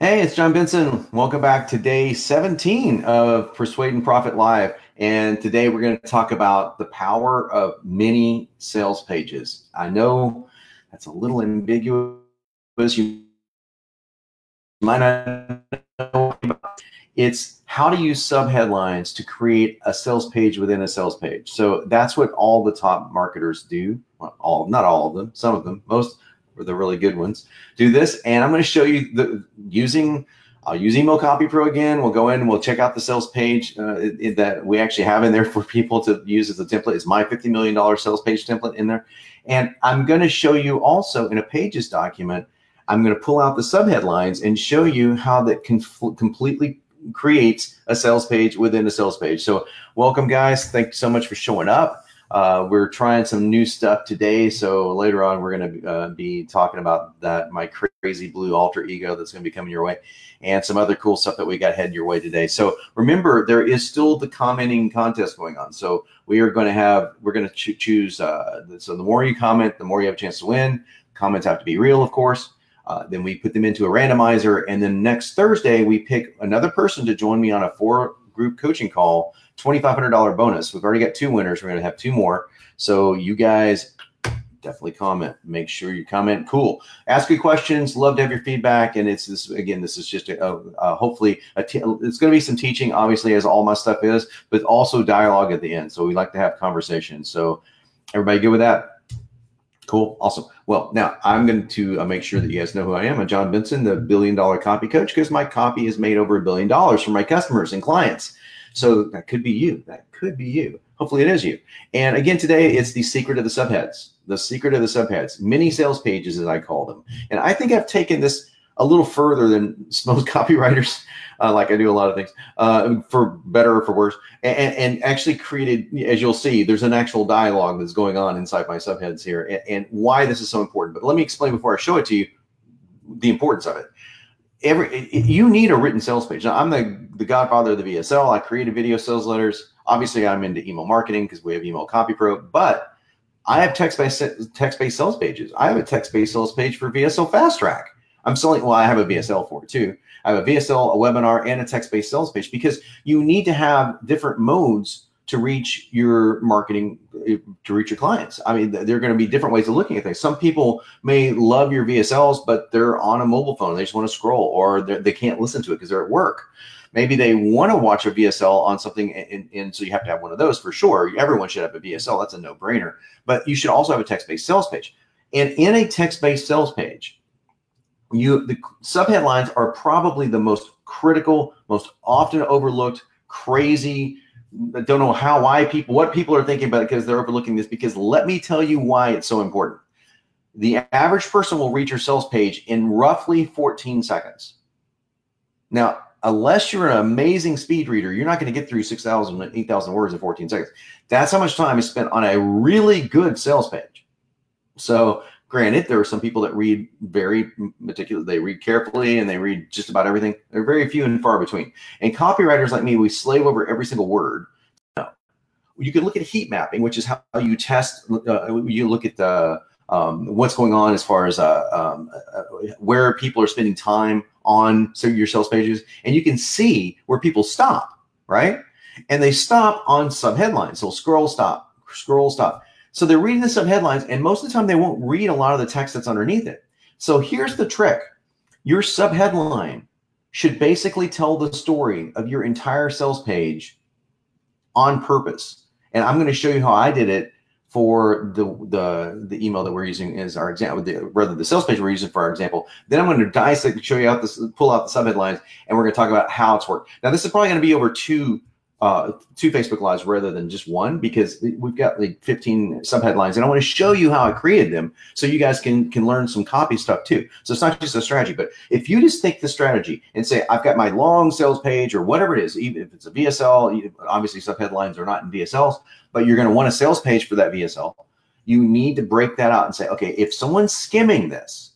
Hey, it's John Benson. Welcome back to day 17 of Persuade and Profit Live. And today we're going to talk about the power of mini sales pages. I know that's a little ambiguous. You might not know. It's how to use subheadlines to create a sales page within a sales page. So that's what all the top marketers do. Well, not all of them, some of them, most are the really good ones do this. And I'm going to show you I'll use Email Copy Pro again. We'll go in and we'll check out the sales page that we actually have in there for people to use as a template. It's my $50 million sales page template in there. And I'm going to show you also in a Pages document, I'm going to pull out the subheadlines and show you how that completely creates a sales page within a sales page. So welcome, guys. Thank you so much for showing up. We're trying some new stuff today. So later on, we're going to be talking about my crazy blue alter ego that's going to be coming your way and some other cool stuff that we got headed your way today. So remember, there is still the commenting contest going on. So we're going to choose. So the more you comment, the more you have a chance to win. Comments have to be real, of course. Then we put them into a randomizer. And then next Thursday, we pick another person to join me on a 4-group coaching call, $2,500 bonus. We've already got 2 winners. We're going to have 2 more. So you guys definitely comment. Make sure you comment. Cool. Ask your questions. Love to have your feedback. And this is just hopefully it's going to be some teaching, obviously, as all my stuff is, but also dialogue at the end. So we like to have conversations. So everybody good with that? Cool. Awesome. Well, now I'm going to make sure that you guys know who I am. I'm John Benson, the $1 billion copy coach, because my copy has made over $1 billion for my customers and clients. So that could be you. That could be you. Hopefully it is you. And again, today it's the secret of the subheads. The secret of the subheads. Mini sales pages, as I call them. And I think I've taken this a little further than most copywriters, like I do a lot of things, for better or for worse, and actually created, as you'll see, there's an actual dialogue that's going on inside my subheads here, and why this is so important. But let me explain before I show it to you the importance of it. You need a written sales page. Now, I'm the godfather of the VSL. I created video sales letters. Obviously, I'm into email marketing because we have Email Copy Pro, but I have text-based sales pages. I have a text-based sales page for VSL Fast Track. I'm selling, well, I have a VSL for it too. I have a VSL, a webinar, and a text-based sales page because you need to have different modes to reach your marketing, to reach your clients. I mean, there are going to be different ways of looking at things. Some people may love your VSLs, but they're on a mobile phone. They just want to scroll, or they can't listen to it because they're at work. Maybe they want to watch a VSL on something, and so you have to have one of those for sure. Everyone should have a VSL. That's a no-brainer. But you should also have a text-based sales page. And in a text-based sales page, the subheadlines are probably the most critical, most often overlooked, crazy. I don't know what people are thinking about it because they're overlooking this, because let me tell you why it's so important. The average person will read your sales page in roughly 14 seconds. Now, unless you're an amazing speed reader, you're not going to get through 6,000, 8,000 words in 14 seconds. That's how much time is spent on a really good sales page. So granted, there are some people that read very meticulous. They read carefully and they read just about everything. They're very few and far between. And copywriters like me, we slave over every single word. No. You can look at heat mapping, which is how you test. You look at what's going on as far as where people are spending time on your sales pages. And you can see where people stop, right? And they stop on subheadlines. So scroll, stop, scroll, stop. So they're reading the subheadlines, and most of the time they won't read a lot of the text that's underneath it. So here's the trick. Your subheadline should basically tell the story of your entire sales page on purpose. And I'm going to show you how I did it for the email that we're using as our example, the sales page we're using for our example. Then I'm going to dissect, pull out the subheadlines, and we're going to talk about how it's worked. Now, this is probably going to be over two Facebook Lives rather than just one, because we've got like 15 subheadlines, and I want to show you how I created them so you guys can learn some copy stuff too. So it's not just a strategy, but if you just take the strategy and say, I've got my long sales page or whatever it is, even if it's a VSL, obviously subheadlines are not in VSLs, but you're going to want a sales page for that VSL. You need to break that out and say, okay, if someone's skimming this,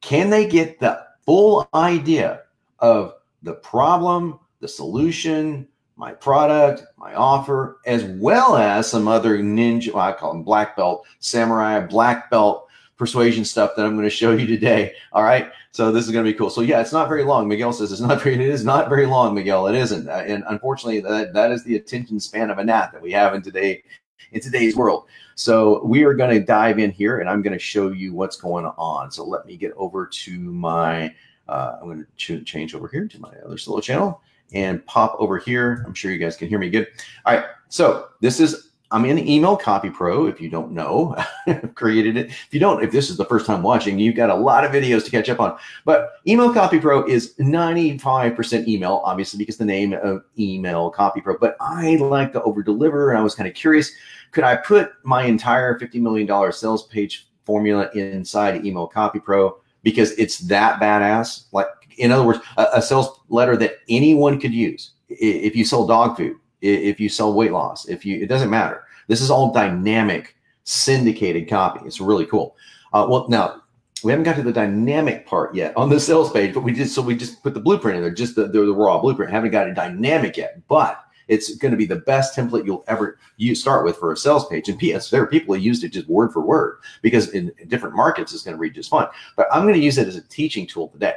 can they get the full idea of the problem, the solution, my product, my offer, as well as some other ninja, well, I call them black belt, samurai, black belt persuasion stuff that I'm going to show you today. All right. So this is going to be cool. So yeah, it's not very long. Miguel says it is not very long, Miguel. It isn't. And unfortunately, that is the attention span of a gnat that we have in today's world. So we are going to dive in here, and I'm going to show you what's going on. So let me get over to my, I'm going to change over here to my other solo channel and pop over here. I'm sure you guys can hear me good. All right. So I'm in Email Copy Pro. If you don't know, I've created it. If this is the first time watching, you've got a lot of videos to catch up on. But Email Copy Pro is 95% email, obviously, because the name of Email Copy Pro. But I like to over deliver, and I was kind of curious, could I put my entire $50 million sales page formula inside Email Copy Pro because it's that badass? Like, in other words, a sales letter that anyone could use. If you sell dog food, if you sell weight loss, it doesn't matter. This is all dynamic, syndicated copy. It's really cool. Well, now we haven't got to the dynamic part yet on the sales page, but we just put the blueprint in there, just the raw blueprint. Haven't got it dynamic yet, but it's going to be the best template you'll ever start with for a sales page. And PS, there are people who used it just word for word because in different markets it's going to read just fine. But I'm going to use it as a teaching tool today.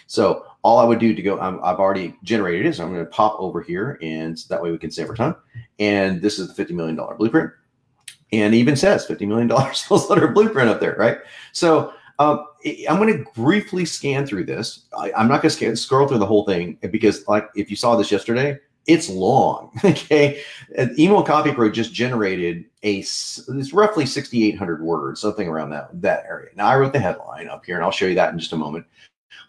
So all I would do to go, I've already generated it. So I'm going to pop over here, and so that way we can save our time. And this is the $50 million blueprint. And it even says $50 million sales letter blueprint up there, right? So I'm going to briefly scan through this. I'm not going to scroll through the whole thing because, like, if you saw this yesterday, it's long. Okay. Email Copy Pro just generated it's roughly 6,800 words, something around that area. Now I wrote the headline up here, and I'll show you that in just a moment.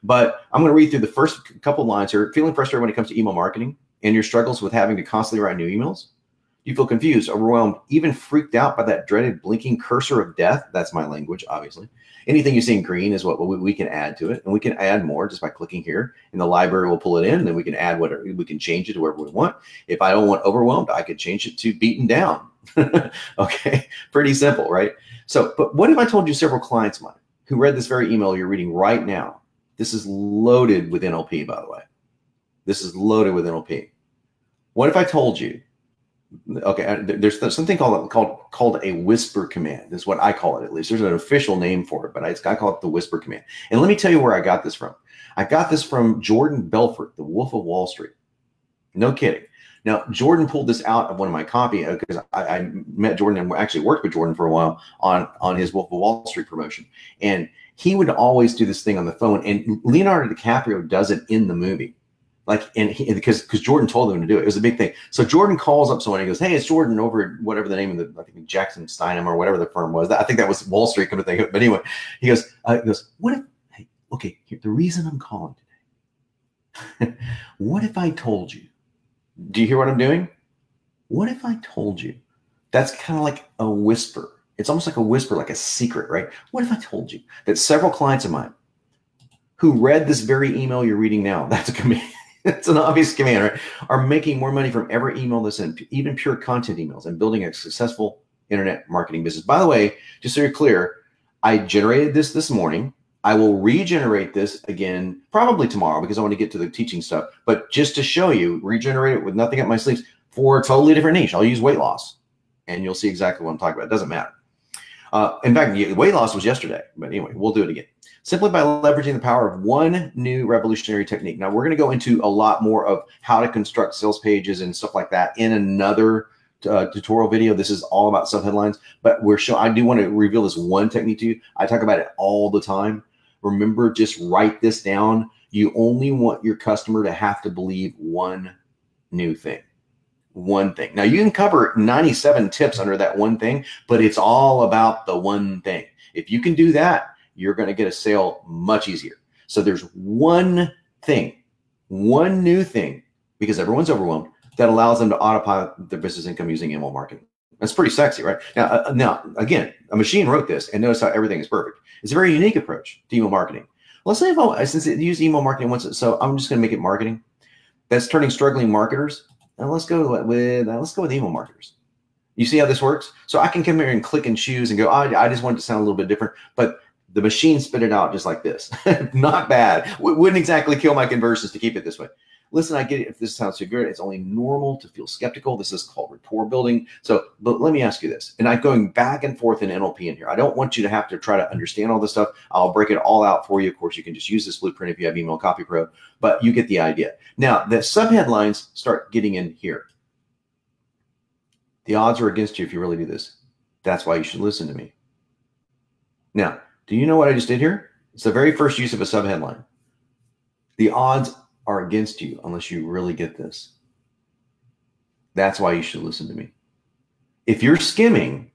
But I'm going to read through the first couple lines here. Feeling frustrated when it comes to email marketing and your struggles with having to constantly write new emails? You feel confused, overwhelmed, even freaked out by that dreaded blinking cursor of death? That's my language, obviously. Anything you see in green is what we can add to it. And we can add more just by clicking here. And the library will pull it in. And then we can add whatever. We can change it to wherever we want. If I don't want overwhelmed, I could change it to beaten down. Okay. Pretty simple, right? So, but what if I told you several clients of mine who read this very email you're reading right now? This is loaded with NLP, by the way. This is loaded with NLP. What if I told you, okay, there's something called a whisper command. This is what I call it, at least. There's an official name for it, but I call it the whisper command. And let me tell you where I got this from. I got this from Jordan Belfort, the Wolf of Wall Street. No kidding. Now, Jordan pulled this out of one of my copy because I met Jordan and actually worked with Jordan for a while on his Wolf of Wall Street promotion. And he would always do this thing on the phone, and Leonardo DiCaprio does it in the movie. Like, because Jordan told him to do it. It was a big thing. So Jordan calls up someone and he goes, "Hey, it's Jordan over at whatever the name of I think Jackson Steinem or whatever the firm was. I think that was Wall Street, come to think of it. But anyway, he goes, what if, hey, okay, the reason I'm calling today, what if I told you, do you hear what I'm doing? What if I told you?" That's kind of like a whisper. It's almost like a whisper, like a secret, right? What if I told you that several clients of mine who read this very email you're reading now, that's a command, it's an obvious command, right, are making more money from every email they send, even pure content emails, and building a successful internet marketing business. By the way, just so you're clear, I generated this morning. I will regenerate this again probably tomorrow because I want to get to the teaching stuff. But just to show you, regenerate it with nothing up my sleeves for a totally different niche. I'll use weight loss, and you'll see exactly what I'm talking about. It doesn't matter. In fact, weight loss was yesterday, but anyway, we'll do it again. Simply by leveraging the power of one new revolutionary technique. Now, we're going to go into a lot more of how to construct sales pages and stuff like that in another tutorial video. This is all about subheadlines, but I do want to reveal this one technique to you. I talk about it all the time. Remember, just write this down. You only want your customer to have to believe one new thing. One thing. Now, you can cover 97 tips under that one thing, but it's all about the one thing. If you can do that, you're going to get a sale much easier. So there's one thing, one new thing, because everyone's overwhelmed, that allows them to autopilot their business income using email marketing. That's pretty sexy, right? Now, again, a machine wrote this, and notice how everything is perfect. It's a very unique approach to email marketing. Let's say since it used email marketing once, so I'm just going to make it marketing. That's turning struggling marketers. And let's go with email marketers. You see how this works? So I can come here and click and choose and go, I just want it to sound a little bit different, but the machine spit it out just like this. Not bad. Wouldn't exactly kill my conversions to keep it this way. listen, I get it. If this sounds too good, it's only normal to feel skeptical. This is called rapport building. So, but let me ask you this, and I'm going back and forth in NLP in here. I don't want you to have to try to understand all this stuff. I'll break it all out for you. Of course, you can just use this blueprint if you have Email Copy Pro, but you get the idea. Now, the subheadlines start getting in here. The odds are against you if you really do this. That's why you should listen to me. Now, do you know what I just did here? It's the very first use of a subheadline. The odds are against you unless you really get this. That's why you should listen to me. If you're skimming,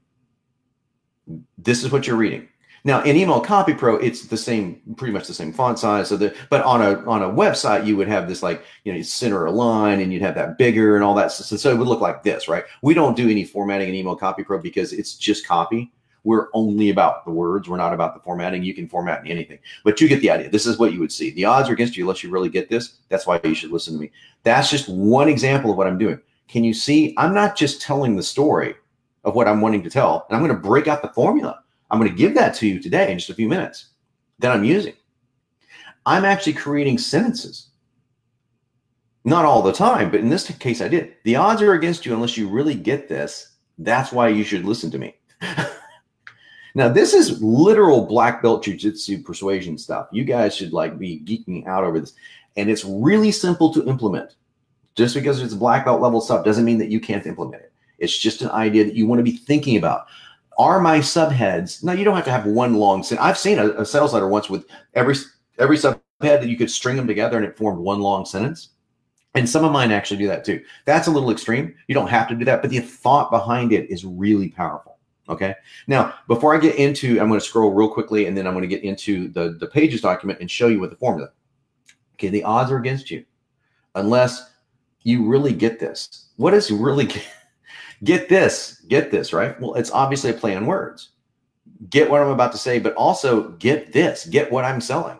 this is what you're reading. Now, in Email Copy Pro, it's the same, pretty much the same font size. So but on a website, you would have this, like, you know, you center a line and you'd have that bigger and all that. So it would look like this, right? We don't do any formatting in Email Copy Pro because it's just copy. We're only about the words. We're not about the formatting. You can format anything, but you get the idea. This is what you would see. The odds are against you unless you really get this. That's why you should listen to me. That's just one example of what I'm doing. Can you see? I'm not just telling the story of what I'm wanting to tell, and I'm going to break out the formula. I'm going to give that to you today in just a few minutes that I'm using. I'm actually creating sentences. Not all the time, but in this case I did. The odds are against you unless you really get this. That's why you should listen to me. Now, this is literal black belt jujitsu persuasion stuff. You guys should like be geeking out over this. And it's really simple to implement. Just because it's black belt level stuff doesn't mean that you can't implement it. It's just an idea that you want to be thinking about. Are my subheads? Now, you don't have to have one long sentence. I've seen a sales letter once with every subhead that you could string them together and it formed one long sentence. And some of mine actually do that too. That's a little extreme. You don't have to do that, but the thought behind it is really powerful. Okay. Now, before I get into, I'm going to scroll real quickly and then I'm going to get into the pages document and show you what the formula. Okay. The odds are against you unless you really get this. What is really get this? Get this, right? Well, it's obviously a play on words. Get what I'm about to say, but also get this, get what I'm selling.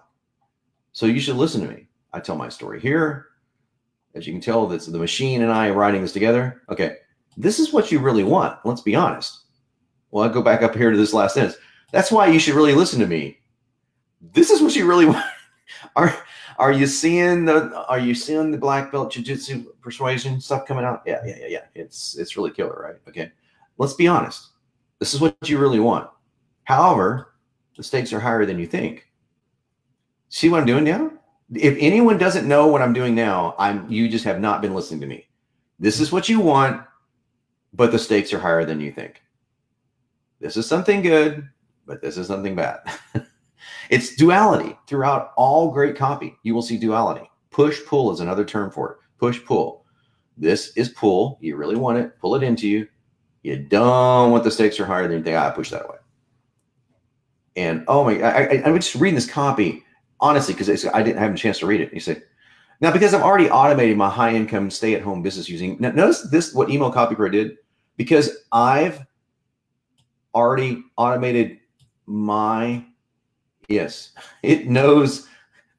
So you should listen to me. I tell my story here. As you can tell, that's the machine and I are writing this together. Okay. This is what you really want. Let's be honest. Well, I'll go back up here to this last sentence. That's why you should really listen to me. This is what you really want. Are you seeing the black belt jiu-jitsu persuasion stuff coming out? Yeah. It's really killer, right? Okay. Let's be honest. This is what you really want. However, the stakes are higher than you think. See what I'm doing now? If anyone doesn't know what I'm doing now, you just have not been listening to me. This is what you want, but the stakes are higher than you think. This is something good, but this is something bad. It's duality throughout all great copy. You will see duality. Push pull is another term for it. Push pull. This is pull. You really want it. Pull it into you. You don't want the stakes are higher than you think. I push that away. And oh my, I'm just reading this copy honestly because I didn't have a chance to read it. You say, now because I've already automated my high income stay at home business using. Now notice this, what Email Copy Pro did, because I've already automated my, yes, it knows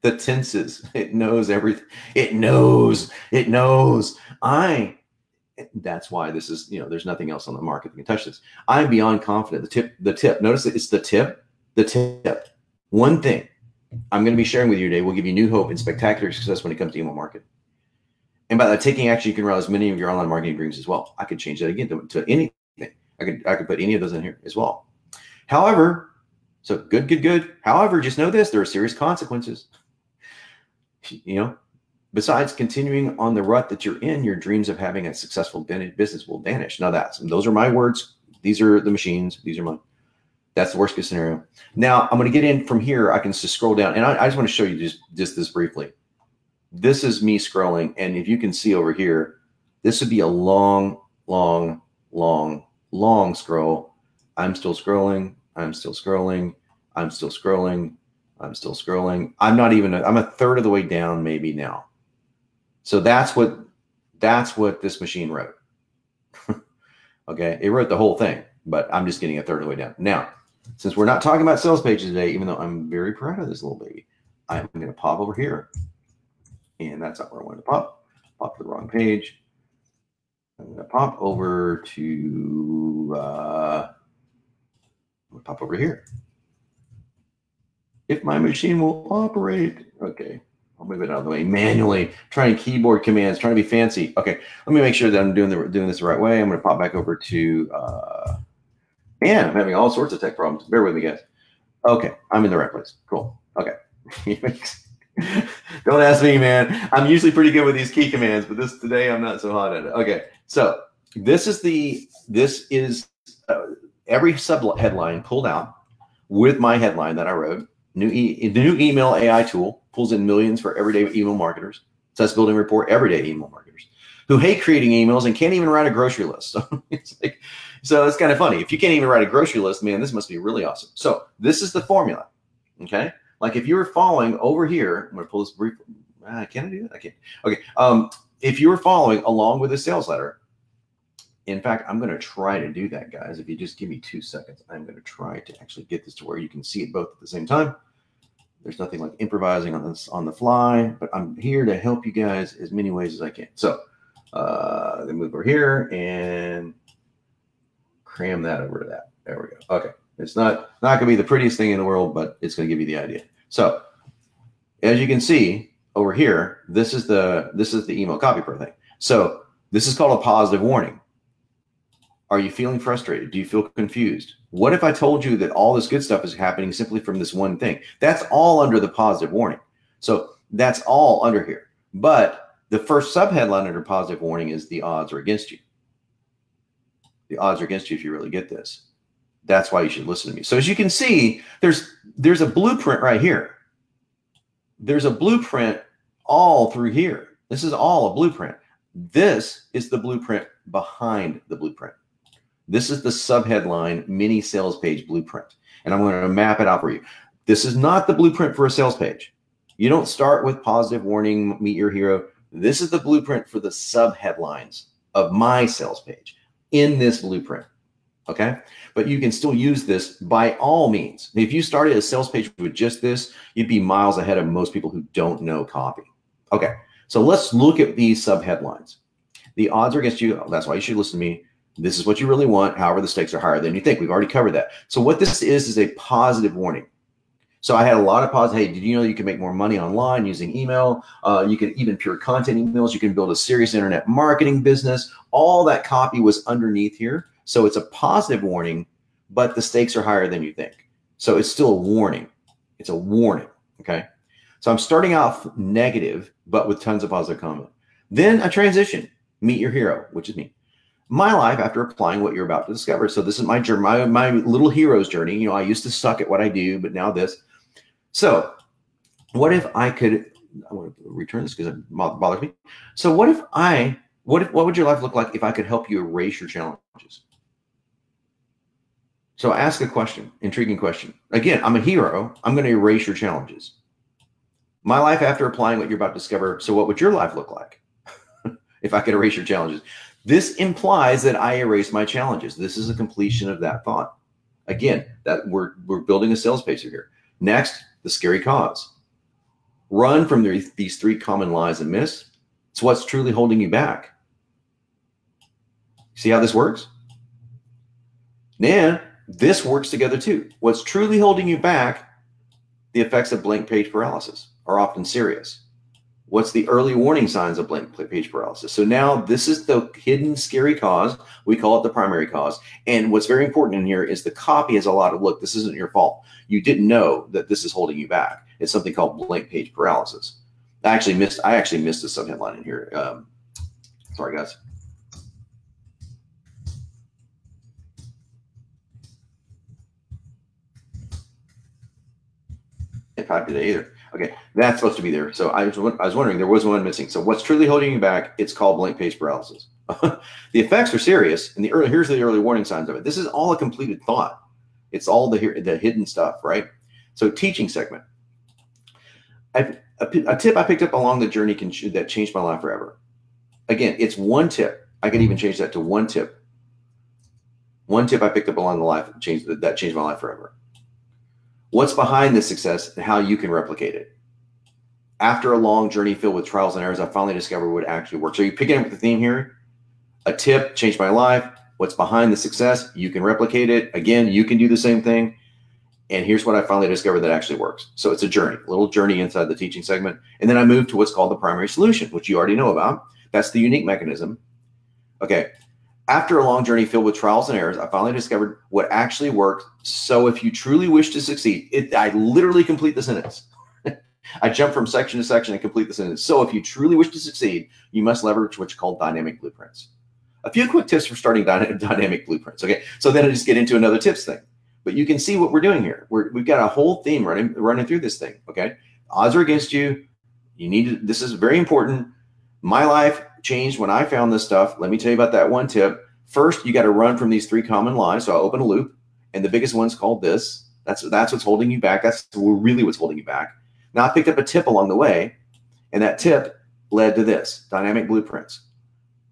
the tenses. It knows everything. It knows. That's why this is, there's nothing else on the market that can touch this. I'm beyond confident. The tip, notice that it's the tip. One thing I'm going to be sharing with you today will give you new hope and spectacular success when it comes to email marketing. And by that taking action, you can realize many of your online marketing dreams as well. I could change that again to anything. I could put any of those in here as well. However, so good. However, just know this, there are serious consequences. Besides continuing on the rut that you're in, your dreams of having a successful business will vanish. Now those are my words. These are the machines. These are mine. That's the worst case scenario. Now I'm going to get in from here. I can just scroll down and I just want to show you just this briefly. This is me scrolling. And if you can see over here, this would be a long scroll. I'm still scrolling. I'm still scrolling. I'm still scrolling. I'm still scrolling. I'm a third of the way down maybe now. So that's what this machine wrote. Okay. It wrote the whole thing, but I'm just getting a third of the way down. Now, since we're not talking about sales pages today, even though I'm very proud of this little baby, I'm going to pop over here. And that's not where I wanted to pop. Pop to the wrong page. I'm going to pop over to, pop over here. If my machine will operate. Okay. move it out of the way. Manually trying keyboard commands, trying to be fancy. Okay, let me make sure that I'm doing this the right way. I'm going to pop back over to. Man, I'm having all sorts of tech problems. Bear with me, guys. Okay, I'm in the right place. Cool. Okay. Don't ask me, man. I'm usually pretty good with these key commands, but today I'm not so hot at it. Okay, so this is every sub headline pulled out with my headline that I wrote. The new email AI tool pulls in millions for everyday email marketers. Success building report, everyday email marketers who hate creating emails and can't even write a grocery list. So it's kind of funny. If you can't even write a grocery list, man, this must be really awesome. So this is the formula. Okay. Like if you were following over here, I'm going to pull this brief. Can I do that? I can't. Okay. If you were following along with the sales letter, in fact, I'm going to try to do that, guys. If you just give me 2 seconds, I'm going to try to actually get this to where you can see it both at the same time. There's nothing like improvising on this on the fly, but I'm here to help you guys as many ways as I can. So then move over here and cram that over to that. There we go. Okay. It's not going to be the prettiest thing in the world, but it's going to give you the idea. So as you can see over here, this is the email copy per thing. So this is called a positive warning. Are you feeling frustrated? Do you feel confused? What if I told you that all this good stuff is happening simply from this one thing? That's all under the positive warning. So that's all under here. But the first subheadline under positive warning is the odds are against you. The odds are against you if you really get this. That's why you should listen to me. So as you can see, there's a blueprint right here. There's a blueprint all through here. This is all a blueprint. This is the blueprint behind the blueprint. This is the subheadline mini sales page blueprint. And I'm going to map it out for you. This is not the blueprint for a sales page. You don't start with positive warning, meet your hero. This is the blueprint for the subheadlines of my sales page in this blueprint. Okay. But you can still use this by all means. If you started a sales page with just this, you'd be miles ahead of most people who don't know copy. Okay. So let's look at these subheadlines. The odds are against you. That's why you should listen to me. This is what you really want. However, the stakes are higher than you think. We've already covered that. So what this is a positive warning. So I had a lot of positive. Hey, did you know you can make more money online using email? You can even pure content emails. You can build a serious internet marketing business. All that copy was underneath here. So it's a positive warning, but the stakes are higher than you think. So it's still a warning. It's a warning. Okay. So I'm starting off negative, but with tons of positive comment. Then a transition. Meet your hero, which is me. My life after applying what you're about to discover. So this is my journey, my little hero's journey. You know, I used to suck at what I do, but now this. So what if I could, I want to return this because it bothers me. So what would your life look like if I could help you erase your challenges? So ask a question, intriguing question. Again, I'm a hero. I'm going to erase your challenges. My life after applying what you're about to discover. So what would your life look like if I could erase your challenges? This implies that I erase my challenges. This is a completion of that thought. Again, that we're building a sales page here. Next, the scary cause. Run from these 3 common lies and myths. It's what's truly holding you back. See how this works? Now, this works together too. What's truly holding you back, the effects of blank page paralysis are often serious. What's the early warning signs of blank page paralysis? So now this is the hidden scary cause. We call it the primary cause. And what's very important in here is the copy has a lot of, look, this isn't your fault. You didn't know that this is holding you back. It's something called blank page paralysis. I actually missed a subheadline in here. Sorry, guys. Can't type today either. Okay, that's supposed to be there. So I was wondering, there was one missing. So what's truly holding you back? It's called blank page paralysis. The effects are serious, and here's the early warning signs of it. This is all a completed thought. It's all the hidden stuff, right? So teaching segment. A tip I picked up along the journey that changed my life forever. Again, it's one tip. I can even change that to one tip. One tip I picked up along the life that changed my life forever. What's behind this success and how you can replicate it. After a long journey filled with trials and errors, I finally discovered what actually works. So you're picking up the theme here. A tip changed my life. What's behind the success? You can replicate it. Again, you can do the same thing. And here's what I finally discovered that actually works. So it's a journey, a little journey inside the teaching segment. And then I moved to what's called the primary solution, which you already know about. That's the unique mechanism. Okay. After a long journey filled with trials and errors, I finally discovered what actually worked. So if you truly wish to succeed, I literally complete the sentence. I jump from section to section and complete the sentence. So if you truly wish to succeed, you must leverage what's called dynamic blueprints. A few quick tips for starting dynamic blueprints. Okay. So then I just get into another tips thing. But you can see what we're doing here. We've got a whole theme running through this thing. Okay. Odds are against you. You need to, this is very important. My life changed when I found this stuff. Let me tell you about that one tip. First, you got to run from these 3 common lies. So I'll open a loop, and the biggest one's called this. That's what's holding you back. That's really what's holding you back. Now I picked up a tip along the way, and that tip led to this, dynamic blueprints.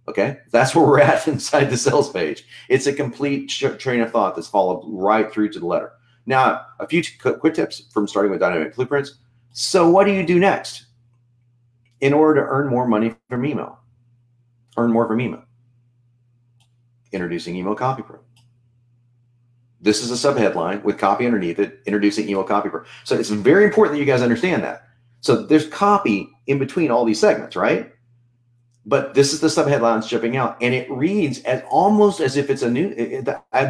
Okay, that's where we're at inside the sales page. It's a complete train of thought that's followed right through to the letter. Now, a few quick tips from starting with dynamic blueprints. So what do you do next in order to earn more money from email? Earn more from email. Introducing Email Copy Pro. This is a subheadline with copy underneath it, introducing Email Copy Pro. So it's very important that you guys understand that. So there's copy in between all these segments, right? But this is the subheadline that's jumping out, and it reads as almost as if it's a new,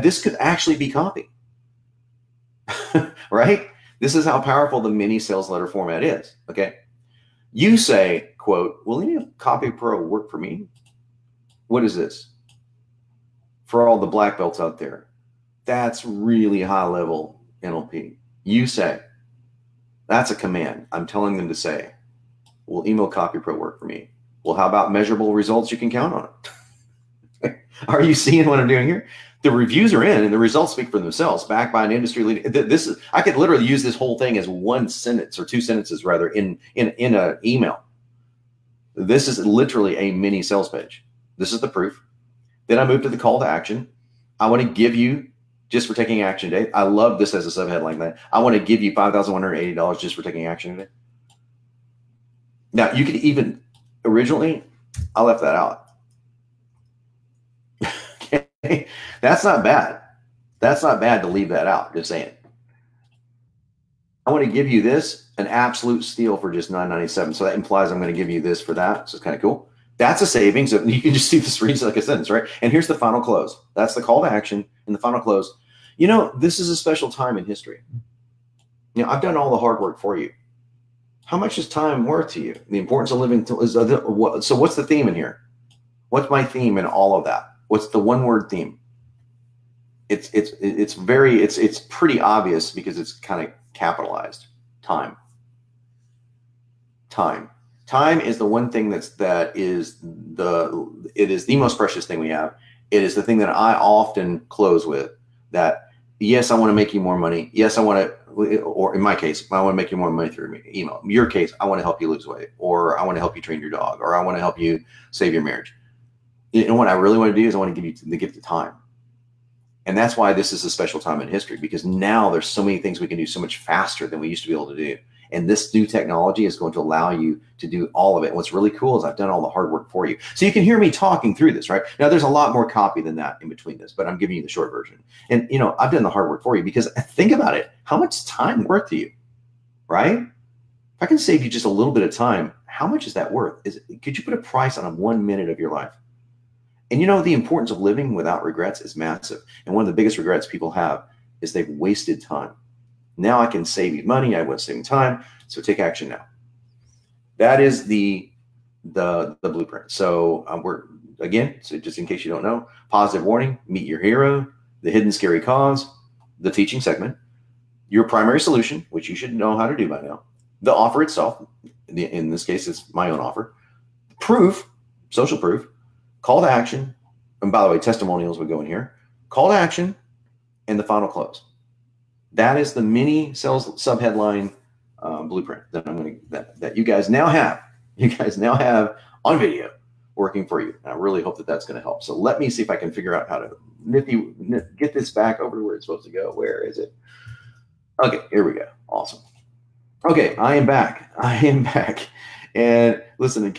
this could actually be copy, right? This is how powerful the mini sales letter format is, okay? You say, quote, will Email Copy Pro work for me? What is this? For all the black belts out there, that's really high level NLP. You say, that's a command. I'm telling them to say, will Email Copy Pro work for me? Well, how about measurable results you can count on it? Are you seeing what I'm doing here? The reviews are in and the results speak for themselves, backed by an industry leading. This is, I could literally use this whole thing as one sentence or 2 sentences rather in an email. This is literally a mini sales page. This is the proof. Then I move to the call to action. I want to give you, just for taking action today. I love this as a subheadline. That I want to give you $5,180 just for taking action today. Now you could even, originally, I left that out. Okay, that's not bad. That's not bad to leave that out. Just saying. I want to give you this, an absolute steal for just $9.97. So that implies I'm going to give you this for that. So it's kind of cool. That's a savings. You can just see this reads like a sentence, right? And here's the final close. That's the call to action and the final close. You know, this is a special time in history. You know, I've done all the hard work for you. How much is time worth to you? The importance of living. So what's the theme in here? What's my theme in all of that? What's the one word theme? It's pretty obvious because it's kind of capitalized. Time. Time is the one thing it is the most precious thing we have. It is the thing that I often close with, that yes, I want to make you more money. Yes, I want to, or in my case, I want to make you more money through email. In your case, I want to help you lose weight, or I want to help you train your dog, or I want to help you save your marriage. You know what I really want to do is I want to give you the gift of time. And that's why this is a special time in history, because now there's so many things we can do so much faster than we used to be able to do. And this new technology is going to allow you to do all of it. And what's really cool is I've done all the hard work for you. So you can hear me talking through this, right? Now, there's a lot more copy than that in between this, but I'm giving you the short version. And, you know, I've done the hard work for you because think about it. How much time worth to you, right? If I can save you just a little bit of time, how much is that worth? Could you put a price on 1 minute of your life? And, you know, the importance of living without regrets is massive. And one of the biggest regrets people have is they've wasted time. Now I can save you money. I was saving time. So take action now. That is the blueprint. So so just in case you don't know, positive warning, meet your hero, the hidden scary cause, the teaching segment, your primary solution, which you should know how to do by now, the offer itself. In this case, it's my own offer, proof, social proof, call to action. And by the way, testimonials would go in here, call to action, and the final close. That is the mini sales subheadline blueprint that you guys now have. You guys now have on video working for you. And I really hope that that's going to help. So let me see if I can figure out how to get this back over to where it's supposed to go. Where is it? Okay, here we go. Awesome. Okay, I am back. And listen, in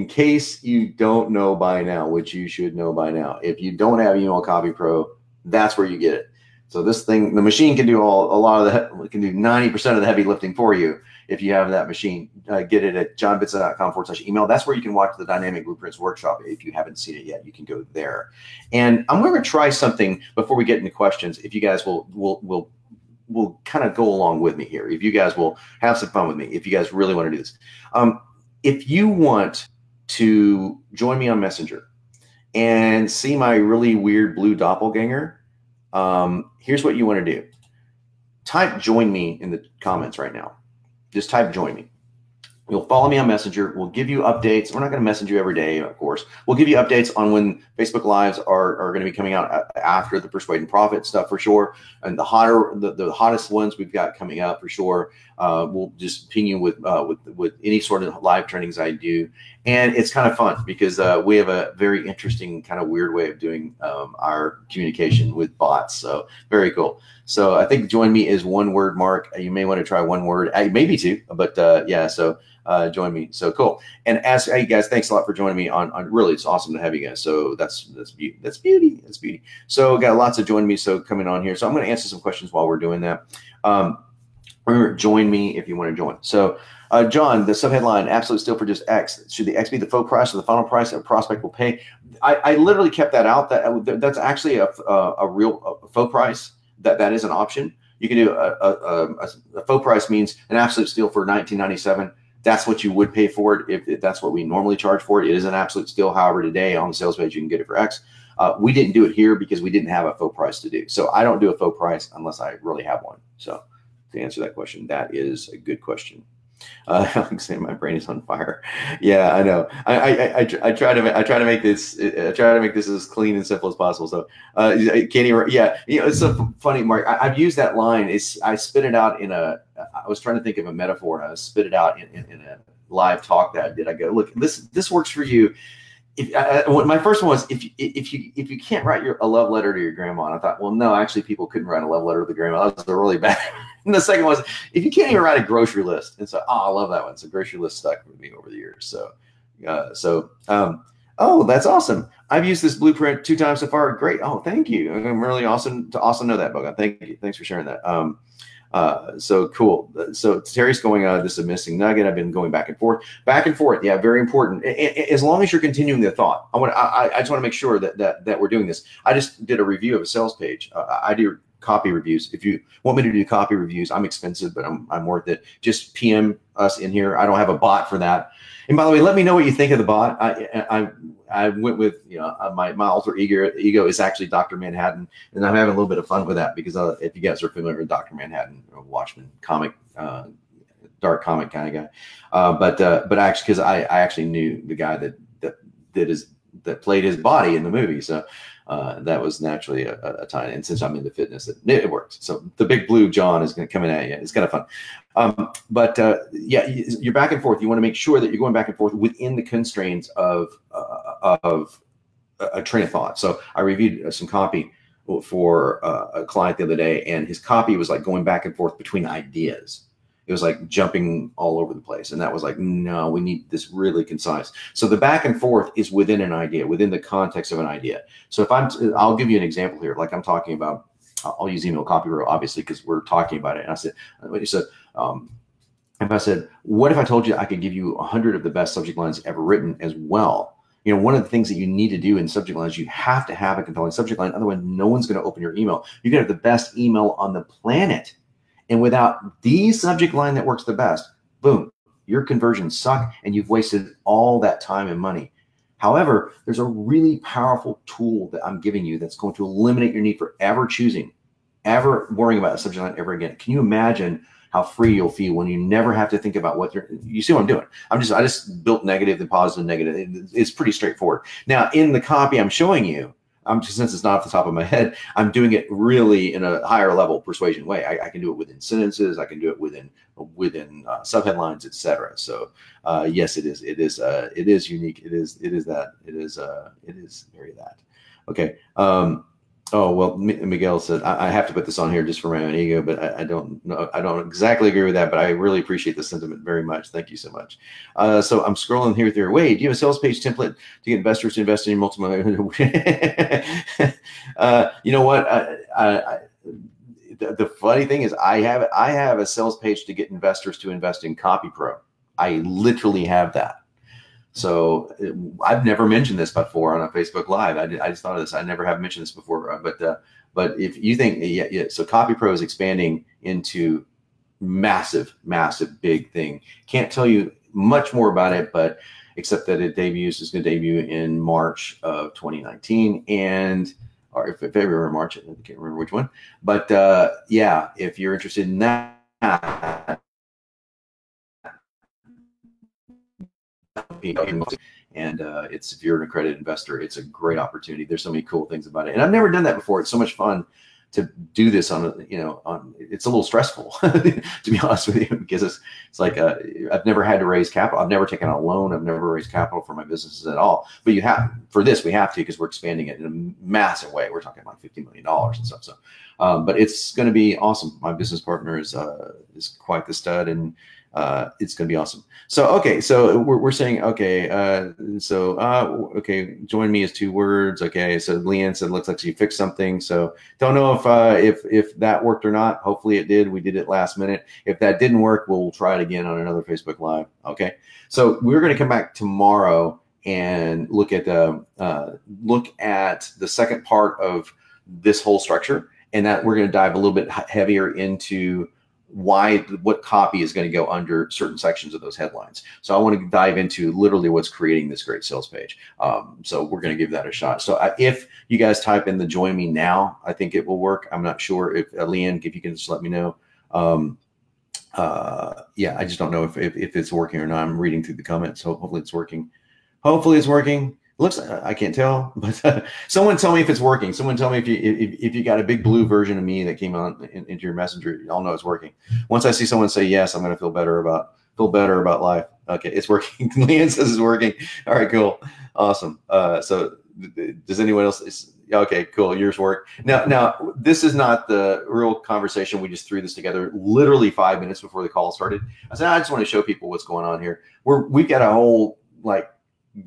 case you don't know by now, which you should know by now, if you don't have Email Copy Pro, that's where you get it. So this thing, the machine can do a lot of the, can do 90% of the heavy lifting for you if you have that machine. Get it at johnbitza.com/email. That's where you can watch the Dynamic Blueprints workshop. If you haven't seen it yet, you can go there. And I'm going to try something before we get into questions. If you guys will kind of go along with me here. If you guys will have some fun with me, if you guys really want to do this. If you want to join me on Messenger and see my really weird blue doppelganger, here's what you want to do. Type join me in the comments right now. Just type join me. You'll follow me on Messenger. We'll give you updates. We're not going to message you every day, of course. We'll give you updates on when Facebook Lives are going to be coming out after the Persuade and Profit stuff for sure. And the hottest ones we've got coming up for sure. We'll just ping you with any sort of live trainings I do. And it's kind of fun because we have a very interesting kind of weird way of doing our communication with bots. So very cool. So I think join me is one word, Mark. You may want to try one word, maybe two, but yeah, so join me. So cool. And hey guys, thanks a lot for joining me on really, it's awesome to have you guys. So that's beauty. So got lots of join me. So coming on here. So I'm going to answer some questions while we're doing that. Remember, join me if you want to join. So John, the subheadline, absolute steal for just X. Should the X be the faux price or the final price a prospect will pay? I literally kept that out. That's actually a real faux price. That is an option. You can do a faux price means an absolute steal for $19.97. That's what you would pay for it if that's what we normally charge for it. It is an absolute steal. However, today on the sales page, you can get it for X. We didn't do it here because we didn't have a faux price to do. So I don't do a faux price unless I really have one. So to answer that question, that is a good question. Alex saying my brain is on fire. Yeah, I know. I try to make this as clean and simple as possible. So Kenny, yeah, it's so funny, Mark. I've used that line. I spit it out in a. I was trying to think of a metaphor, and I spit it out in a live talk that I did. I go, look, this works for you. My first one was if you can't write a love letter to your grandma, and I thought, well, no, actually, people couldn't write a love letter to the grandma. That was really bad. And the second was if you can't even write a grocery list, and so I love that one. So grocery list stuck with me over the years. So oh, that's awesome. I've used this blueprint 2 times so far. Great. Oh, thank you. I'm really awesome to also know that, Bogan. Thank you. Thanks for sharing that. So cool. So Terry's going, this is a missing nugget. I've been going back and forth. Yeah, very important. As long as you're continuing the thought, I just want to make sure that we're doing this. I just did a review of a sales page. I do copy reviews. If you want me to do copy reviews, I'm expensive, but I'm worth it. Just PM us in here. I don't have a bot for that. And by the way, let me know what you think of the bot. I went with, my alter ego is actually Dr. Manhattan, and I'm having a little bit of fun with that because if you guys are familiar with Dr. Manhattan, Watchmen comic, dark comic kind of guy, but actually because I actually knew the guy that played his body in the movie, so that was naturally a tie. And since I'm into fitness, it works. So the big blue John is going to come in at you. It's kind of fun. Yeah, you're back and forth. You want to make sure that you're going back and forth within the constraints of a train of thought. So I reviewed some copy for a client the other day, and his copy was like going back and forth between ideas. It was like jumping all over the place. And that was like, no, we need this really concise. So the back and forth is within an idea, within the context of an idea. So I'll give you an example here. Like I'm talking about, I'll use email copy obviously, because we're talking about it. And I said, if I said, what if I told you I could give you 100 of the best subject lines ever written as well? One of the things that you need to do in subject lines, you have to have a compelling subject line. Otherwise, no one's going to open your email. You're going to have the best email on the planet. And without the subject line that works the best, boom, your conversions suck and you've wasted all that time and money. However, there's a really powerful tool that I'm giving you that's going to eliminate your need for ever worrying about a subject line ever again. Can you imagine how free you'll feel when you never have to think about what you see what I'm doing? I just built negative and positive, negative. It's pretty straightforward. Now, in the copy I'm showing you, since it's not off the top of my head, I'm doing it really in a higher level persuasion way. I can do it within sentences. I can do it within subheadlines, etc. So yes, it is unique. It is very that. Okay. Oh, well, Miguel said, I have to put this on here just for my own ego, but I don't know. I don't exactly agree with that, but I really appreciate the sentiment very much. Thank you so much. So I'm scrolling here through. Wait, do you have a sales page template to get investors to invest in your multiple? You know what? the funny thing is I have a sales page to get investors to invest in Copy Pro. I literally have that. So I've never mentioned this before on a Facebook Live. I just thought of this. I never have mentioned this before. But if you think, yeah. So Copy Pro is expanding into massive, big thing. Can't tell you much more about it, but except that it is going to debut in March of 2019 or if February or March. I can't remember which one. But yeah, if you're interested in that. And it's, if you're an accredited investor, it's a great opportunity. There's so many cool things about it, and I've never done that before. It's so much fun to do this on, it's a little stressful to be honest with you, because it's like I've never had to raise capital. I've never taken out a loan. I've never raised capital for my businesses at all. But we have to, because we're expanding it in a massive way. We're talking like $50 million and stuff. So, but it's going to be awesome. My business partner is quite the stud, and it's going to be awesome. So, okay. So we're saying, okay. Okay. Join me is 2 words. Okay. So Leanne said, looks like she fixed something. So don't know if that worked or not. Hopefully it did. We did it last minute. If that didn't work, we'll try it again on another Facebook Live. Okay. So we're going to come back tomorrow and look at the second part of this whole structure, and that we're going to dive a little bit heavier into what copy is going to go under certain sections of those headlines. So I want to dive into literally what's creating this great sales page. So we're going to give that a shot. So if you guys type in the join me now, I think it will work. I'm not sure if Leanne, if you can just let me know. Yeah, I just don't know if it's working or not. I'm reading through the comments, so hopefully it's working. Hopefully it's working. Looks, I can't tell, but someone tell me if it's working. Someone tell me if you got a big blue version of me that came on into your messenger. Y'all know it's working. Once I see someone say yes, I'm going to feel better about life. Okay, it's working. Leanne says it's working. All right, cool, awesome. So does anyone else? Okay, cool. Yours work. Now this is not the real conversation. We just threw this together literally 5 minutes before the call started. I said I just want to show people what's going on here. We've got a whole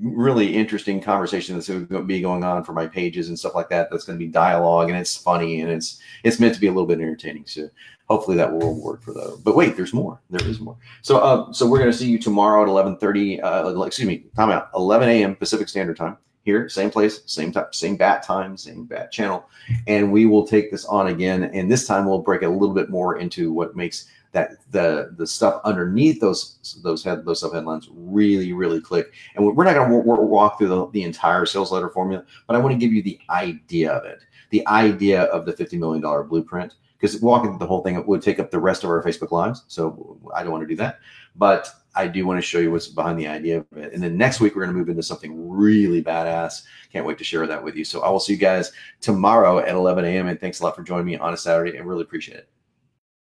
really interesting conversation that's going to be going on for my pages and stuff like that. That's going to be dialogue, and it's funny, and it's meant to be a little bit entertaining. So hopefully that will work for those. But wait, there's more. There is more. So we're going to see you tomorrow at 11:30. Excuse me, time out. 11 a.m. Pacific Standard Time. Here, same place, same time, same bat time, same bat channel, and we will take this on again. And this time we'll break it a little bit more into what makes that the stuff underneath those sub headlines really click. And we're not going to walk through the entire sales letter formula, but I want to give you the idea of it, the idea of the $50 million blueprint, because walking through the whole thing would take up the rest of our Facebook Lives. So I don't want to do that, but I do want to show you what's behind the idea of it. And then next week, we're going to move into something really badass. Can't wait to share that with you. So I will see you guys tomorrow at 11 a.m. And thanks a lot for joining me on a Saturday. I really appreciate it.